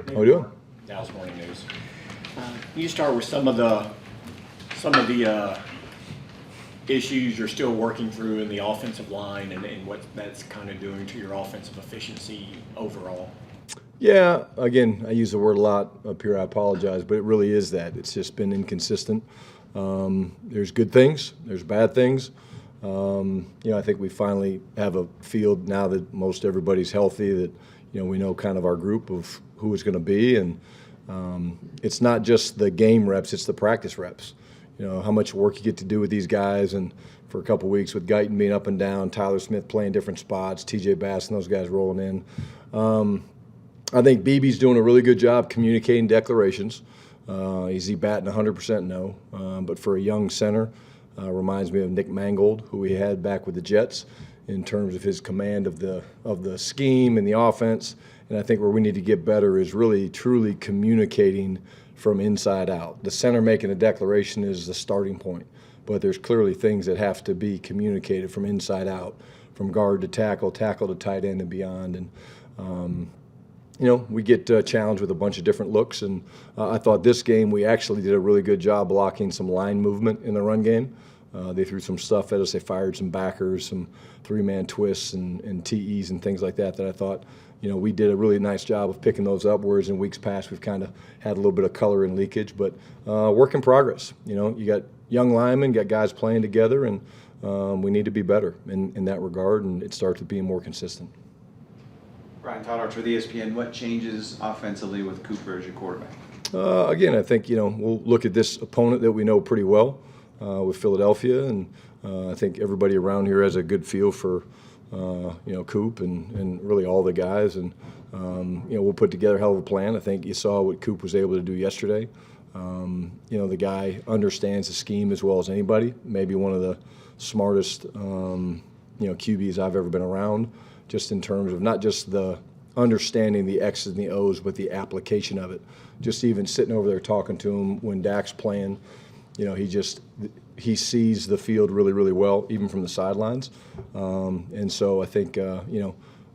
How are you doing? Dallas Morning News. You start with some of the issues you're still working through in the offensive line and what that's kind of doing to your offensive efficiency overall. Yeah, again, I use the word a lot up here. I apologize, but it really is that. It's just been inconsistent. There's good things. There's bad things. I think we finally have a field now that most everybody's healthy, that, we know kind of our group of who it's going to be. And it's not just the game reps, it's the practice reps. How much work you get to do with these guys. And for a couple of weeks with Guyton being up and down, Tyler Smith playing different spots, TJ Bass and those guys rolling in. I think BB's doing a really good job communicating declarations. Is he batting 100% no? But for a young center, reminds me of Nick Mangold, who we had back with the Jets, in terms of his command of the scheme and the offense. And I think where we need to get better is really truly communicating from inside out. The center making a declaration is the starting point, but there's clearly things that have to be communicated from inside out, from guard to tackle, tackle to tight end and beyond. And we get challenged with a bunch of different looks, and I thought this game we actually did a really good job blocking some line movement in the run game. They threw some stuff at us. They fired some backers, some three-man twists and TEs and things like that I thought, we did a really nice job of picking those up, whereas in weeks past we've kind of had a little bit of color and leakage. But work in progress. You got young linemen, got guys playing together, and we need to be better in that regard, and it starts with being more consistent. Brian Schottenheimer with ESPN. What changes offensively with Cooper as your quarterback? Again, I think, we'll look at this opponent that we know pretty well with Philadelphia, and I think everybody around here has a good feel for, Coop and really all the guys. And, we'll put together a hell of a plan. I think you saw what Coop was able to do yesterday. The guy understands the scheme as well as anybody, maybe one of the smartest, QBs I've ever been around, just in terms of not just the understanding the X's and the O's, but the application of it. Just even sitting over there talking to him when Dak's playing, he sees the field really, really well, even from the sidelines. And so I think,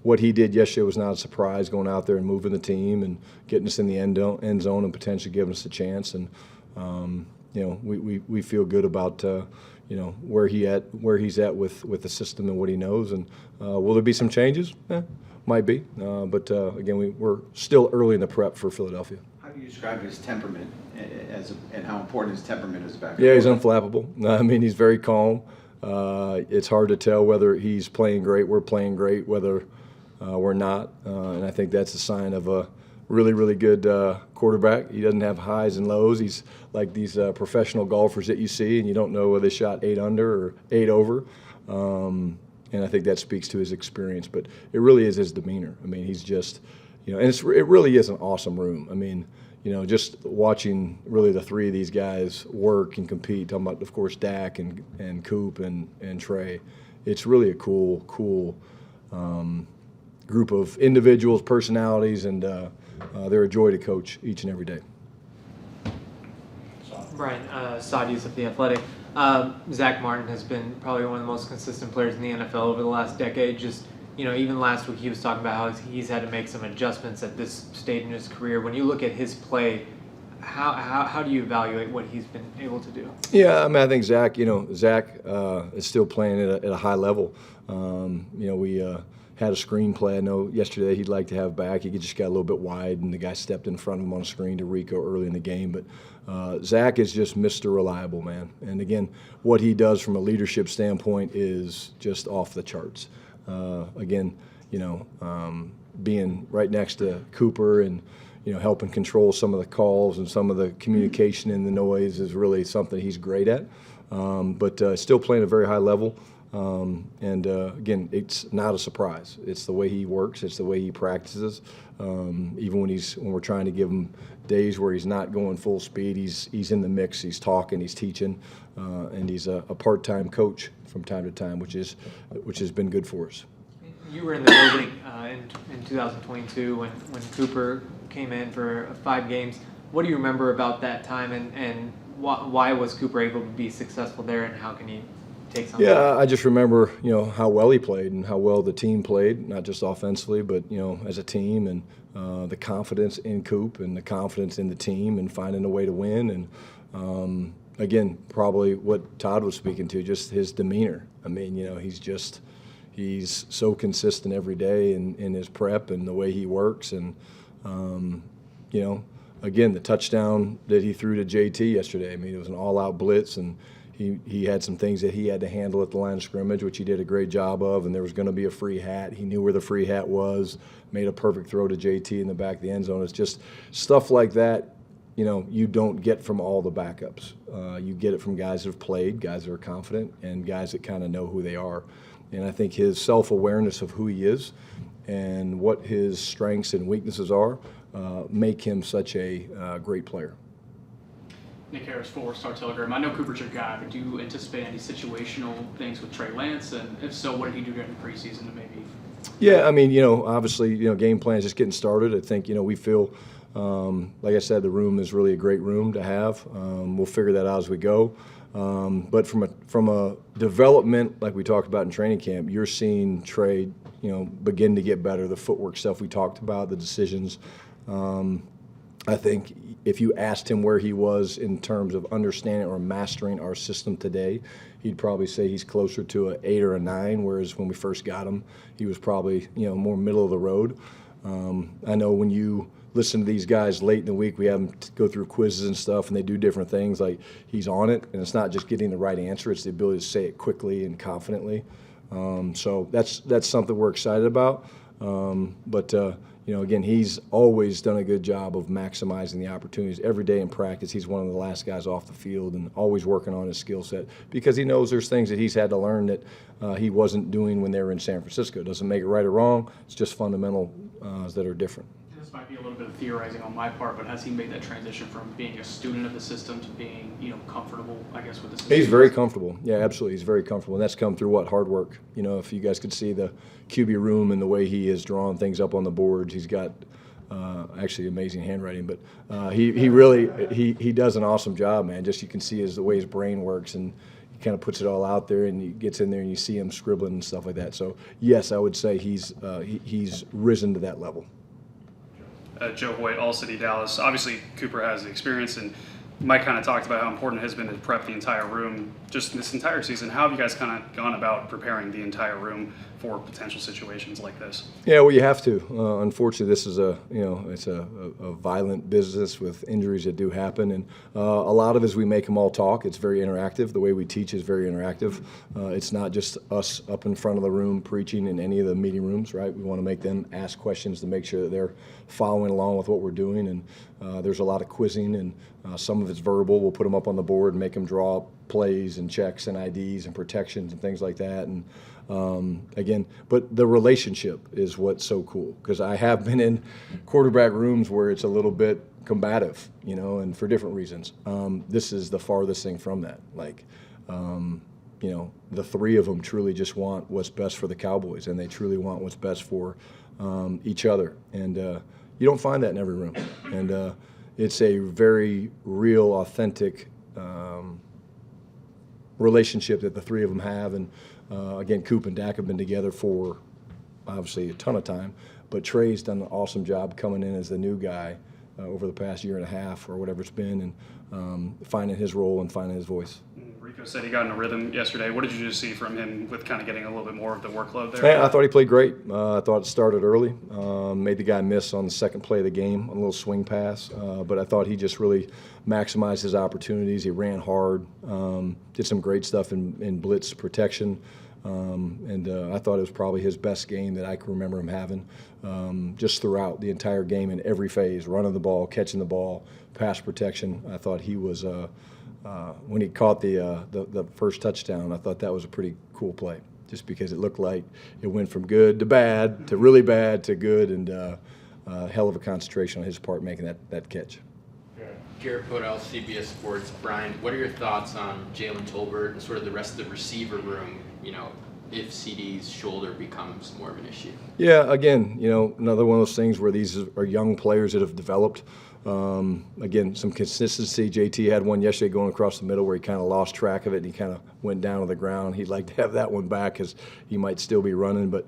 what he did yesterday was not a surprise, going out there and moving the team and getting us in the end zone and potentially giving us a chance. And, we feel good about, where he's at with the system and what he knows. And will there be some changes? Might be. But again, we're still early in the prep for Philadelphia. How do you describe his temperament and how important his temperament is back? Yeah, he's unflappable. I mean, he's very calm. It's hard to tell whether he's playing great, we're playing great, whether we're not. And I think that's a sign of a really, really good quarterback. He doesn't have highs and lows. He's like these professional golfers that you see, and you don't know whether they shot 8 under or 8 over. And I think that speaks to his experience. But it really is his demeanor. I mean, he's just, and it really is an awesome room. I mean, just watching really the three of these guys work and compete, talking about, of course, Dak and Coop and Trey. It's really a cool group of individuals, personalities, and they're a joy to coach each and every day. Brian, Sadius of The Athletic. Zack Martin has been probably one of the most consistent players in the NFL over the last decade. Just, even last week he was talking about how he's had to make some adjustments at this stage in his career. When you look at his play, how do you evaluate what he's been able to do? Yeah, I mean, I think Zack is still playing at a high level. We had a screen play. I know yesterday he'd like to have back. He just got a little bit wide, and the guy stepped in front of him on a screen to Rico early in the game. But Zack is just Mr. Reliable, man. And again, what he does from a leadership standpoint is just off the charts. Being right next to Cooper and helping control some of the calls and some of the communication and the noise is really something he's great at. But still playing at a very high level. Again, it's not a surprise. It's the way he works. It's the way he practices. Even when we're trying to give him days where he's not going full speed, he's in the mix. He's talking. He's teaching, and he's a part-time coach from time to time, which has been good for us. You were in the building in 2022 when Cooper came in for 5 games. What do you remember about that time, and why was Cooper able to be successful there, and how can he takes on that? Yeah, I just remember, how well he played and how well the team played, not just offensively, but, as a team, and the confidence in Coop and the confidence in the team and finding a way to win. And, again, probably what Todd was speaking to, just his demeanor. I mean, he's so consistent every day in his prep and the way he works. And, again, the touchdown that he threw to JT yesterday, I mean, it was an all-out blitz, and he had some things that he had to handle at the line of scrimmage, which he did a great job of, and there was going to be a free hat. He knew where the free hat was, made a perfect throw to JT in the back of the end zone. It's just stuff like that, you don't get from all the backups. You get it from guys that have played, guys that are confident, and guys that kind of know who they are. And I think his self-awareness of who he is and what his strengths and weaknesses are make him such a great player. Nick Harris, 4-Star Telegram. I know Cooper's your guy, but do you anticipate any situational things with Trey Lance? And if so, what did he do during the preseason to maybe? Yeah, I mean, obviously, game plan is just getting started. I think, we feel, like I said, the room is really a great room to have. We'll figure that out as we go. But from a development, like we talked about in training camp, you're seeing Trey, begin to get better. The footwork stuff we talked about, the decisions. I think if you asked him where he was in terms of understanding or mastering our system today, he'd probably say he's closer to an 8 or a 9, whereas when we first got him, he was probably, more middle of the road. I know when you listen to these guys late in the week, we have them go through quizzes and stuff, and they do different things. Like, he's on it, and it's not just getting the right answer, it's the ability to say it quickly and confidently. So that's something we're excited about. Again, he's always done a good job of maximizing the opportunities. Every day in practice, he's one of the last guys off the field and always working on his skill set because he knows there's things that he's had to learn that he wasn't doing when they were in San Francisco. It doesn't make it right or wrong. It's just fundamental that are different. This might be a little bit of theorizing on my part, but has he made that transition from being a student of the system to being, comfortable, I guess, with the system? He's very comfortable. Yeah, absolutely. He's very comfortable. And that's come through what? Hard work. If you guys could see the QB room and the way he has drawn things up on the boards, he's got actually amazing handwriting. But he really does an awesome job, man. Just you can see the way his brain works, and he kind of puts it all out there, and he gets in there and you see him scribbling and stuff like that. So, yes, I would say he's risen to that level. Joe Hoyt, All City Dallas. Obviously, Cooper has the experience, and Mike kind of talked about how important it has been to prep the entire room just this entire season. How have you guys kind of gone about preparing the entire room for potential situations like this? Yeah, well, you have to. Unfortunately, this is it's a violent business with injuries that do happen, and a lot of it is we make them all talk. It's very interactive. The way we teach is very interactive. It's not just us up in front of the room preaching in any of the meeting rooms, right? We want to make them ask questions to make sure that they're following along with what we're doing, and there's a lot of quizzing, and some of it's verbal. We'll put them up on the board and make them draw plays and checks and IDs and protections and things like that. And again, but the relationship is what's so cool, because I have been in quarterback rooms where it's a little bit combative, and for different reasons. This is the farthest thing from that. Like, the three of them truly just want what's best for the Cowboys, and they truly want what's best for each other. And you don't find that in every room. And it's a very real, authentic relationship that the three of them have. And again, Coop and Dak have been together for obviously a ton of time, but Trey's done an awesome job coming in as the new guy over the past year and a half or whatever it's been, and finding his role and finding his voice. Rico said he got in a rhythm yesterday. What did you just see from him with kind of getting a little bit more of the workload there? Hey, I thought he played great. I thought it started early. Made the guy miss on the second play of the game, on a little swing pass. But I thought he just really maximized his opportunities. He ran hard, did some great stuff in blitz protection. And I thought it was probably his best game that I can remember him having, just throughout the entire game in every phase, running the ball, catching the ball, pass protection. I thought he was when he caught the first touchdown, I thought that was a pretty cool play, just because it looked like it went from good to bad to really bad to good, and hell of a concentration on his part making that catch. Garrett Podell, CBS Sports. Brian, what are your thoughts on Jalen Tolbert and sort of the rest of the receiver room? if CD's shoulder becomes more of an issue? Yeah, again, another one of those things where these are young players that have developed. Again, some consistency. JT had one yesterday going across the middle where he kind of lost track of it and he kind of went down to the ground. He'd like to have that one back because he might still be running, but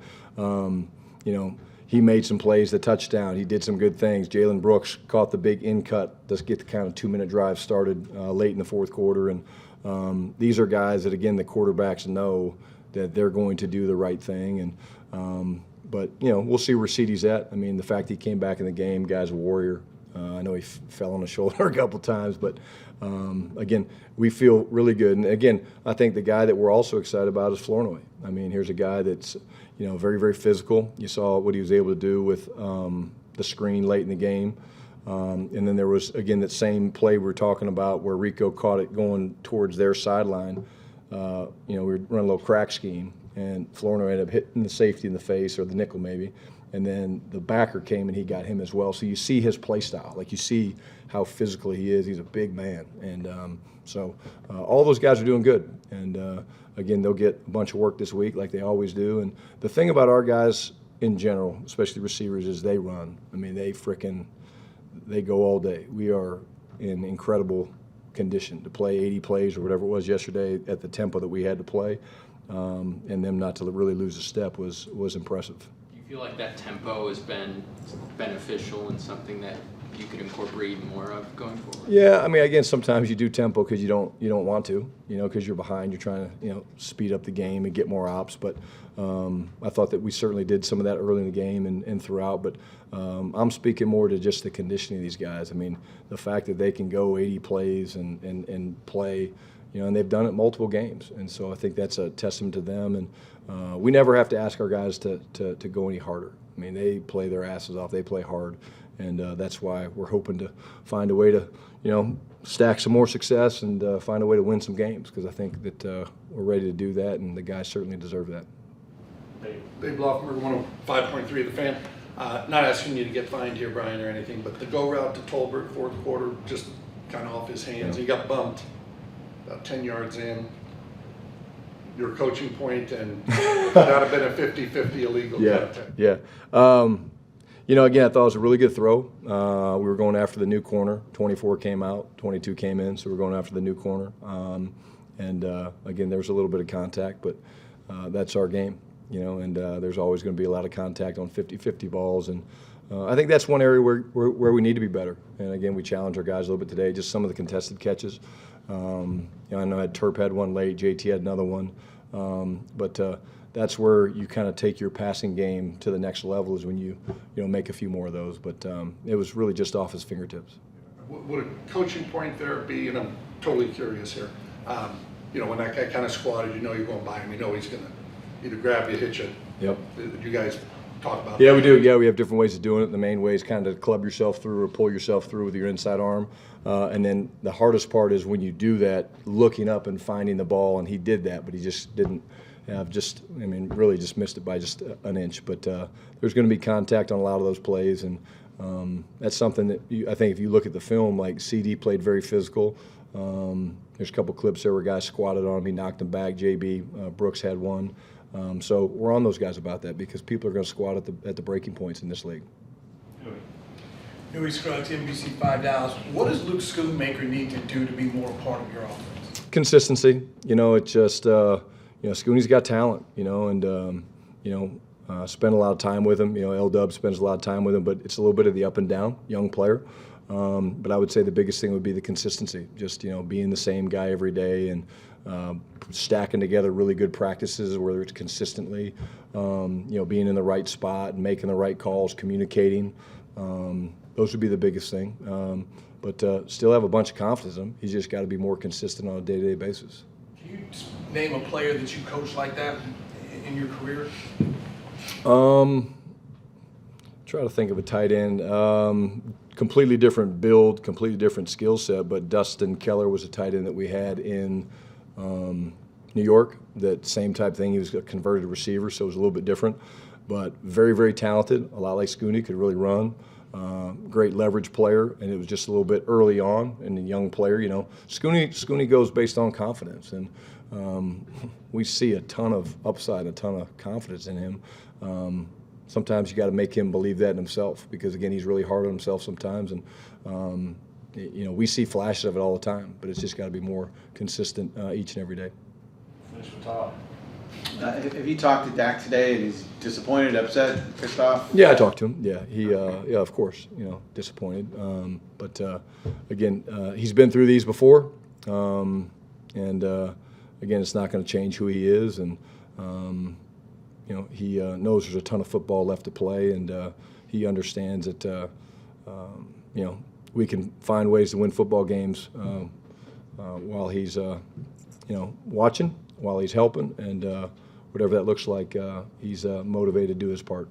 he made some plays, the touchdown. He did some good things. Jalen Brooks caught the big in cut. Let's get the kind of 2-minute drive started late in the fourth quarter. And these are guys that, again, the quarterbacks know that they're going to do the right thing. And but we'll see where CD's at. I mean, the fact he came back in the game, guy's a warrior. I know he fell on the shoulder a couple times, but again, we feel really good. And again, I think the guy that we're also excited about is Flournoy. I mean, here's a guy that's very, very physical. You saw what he was able to do with the screen late in the game. And then there was, again, that same play we were talking about where Rico caught it going towards their sideline. We were running a little crack scheme, and Flournoy ended up hitting the safety in the face, or the nickel maybe. And then the backer came and he got him as well. So you see his play style. Like, you see how physical he is. He's a big man. And so all those guys are doing good. And, again, they'll get a bunch of work this week like they always do. And the thing about our guys in general, especially receivers, is they run. I mean, they go all day. We are in incredible condition to play 80 plays or whatever it was yesterday at the tempo that we had to play. And them not to really lose a step was impressive. Do you feel like that tempo has been beneficial and something that you could incorporate more of going forward? Yeah, I mean, again, sometimes you do tempo because you don't want to, because you're behind. You're trying to, speed up the game and get more ops. But I thought that we certainly did some of that early in the game and throughout. But I'm speaking more to just the conditioning of these guys. I mean, the fact that they can go 80 plays and play, and they've done it multiple games. And so I think that's a testament to them. And we never have to ask our guys to go any harder. I mean, they play their asses off. They play hard. And that's why we're hoping to find a way to, stack some more success and find a way to win some games, because I think that we're ready to do that, and the guys certainly deserve that. Dave Loffenberg, 105.3 of the Fan. Not asking you to get fined here, Brian, or anything, but the go route to Tolbert, fourth quarter, just kind of off his hands. Yeah. He got bumped about 10 yards in. Your coaching point, and that would have been a 50-50 illegal contact. Yeah. Again, I thought it was a really good throw. We were going after the new corner. 24 came out, 22 came in, so we're going after the new corner. Again, there was a little bit of contact, but that's our game, and there's always going to be a lot of contact on 50-50 balls. And I think that's one area where we need to be better. And again, we challenge our guys a little bit today, just some of the contested catches. I know Terp had one late, JT had another one. But that's where you kind of take your passing game to the next level, is when you make a few more of those. But it was really just off his fingertips. Would a coaching point there be, and I'm totally curious here, when that guy kind of squatted, you're going by him, he's going to either grab you, hit you. Yep. Did you guys talk about Yeah, that? we do. Yeah, we have different ways of doing it. The main way is kind of to club yourself through or pull yourself through with your inside arm. And then the hardest part is when you do that, looking up and finding the ball, and he did that, but he just didn't really just missed it by just an inch. But there's going to be contact on a lot of those plays, and that's something that I think if you look at the film, like CD played very physical. There's a couple clips there where guys squatted on him, he knocked him back. JB Brooks had one. So we're on those guys about that, because people are going to squat at the breaking points in this league. Huey Scruggs, NBC5 Dallas. What does Luke Schoonmaker need to do to be more a part of your offense? Consistency. It's just Schooney's got talent. Spend a lot of time with him. L-Dub spends a lot of time with him, but it's a little bit of the up and down, young player. But I would say the biggest thing would be the consistency. Just being the same guy every day, and stacking together really good practices, whether it's consistently, being in the right spot and making the right calls, communicating. Those would be the biggest thing. But still have a bunch of confidence in him. He's just got to be more consistent on a day-to-day basis. Can you name a player that you coached like that in your career? Try to think of a tight end. Completely different build, completely different skill set, but Dustin Keller was a tight end that we had in New York. That same type thing. He was a converted receiver, so it was a little bit different, but very, very talented. A lot like Schooney, could really run. great leverage player, and it was just a little bit early on. And the young player, you know, Schooney goes based on confidence, and we see a ton of upside, a ton of confidence in him. Sometimes you got to make him believe that in himself, because again, he's really hard on himself sometimes, and you know, we see flashes of it all the time, but it's just got to be more consistent each and every day. Finish with Todd. Have you talked to Dak today and he's disappointed, upset, pissed off? Yeah, I talked to him. Yeah, yeah, of course, you know, disappointed. But again, he's been through these before, and again, it's not going to change who he is, and you know, he knows there's a ton of football left to play, and he understands that you know, we can find ways to win football games while he's you know, watching, while he's helping, and whatever that looks like, he's motivated to do his part.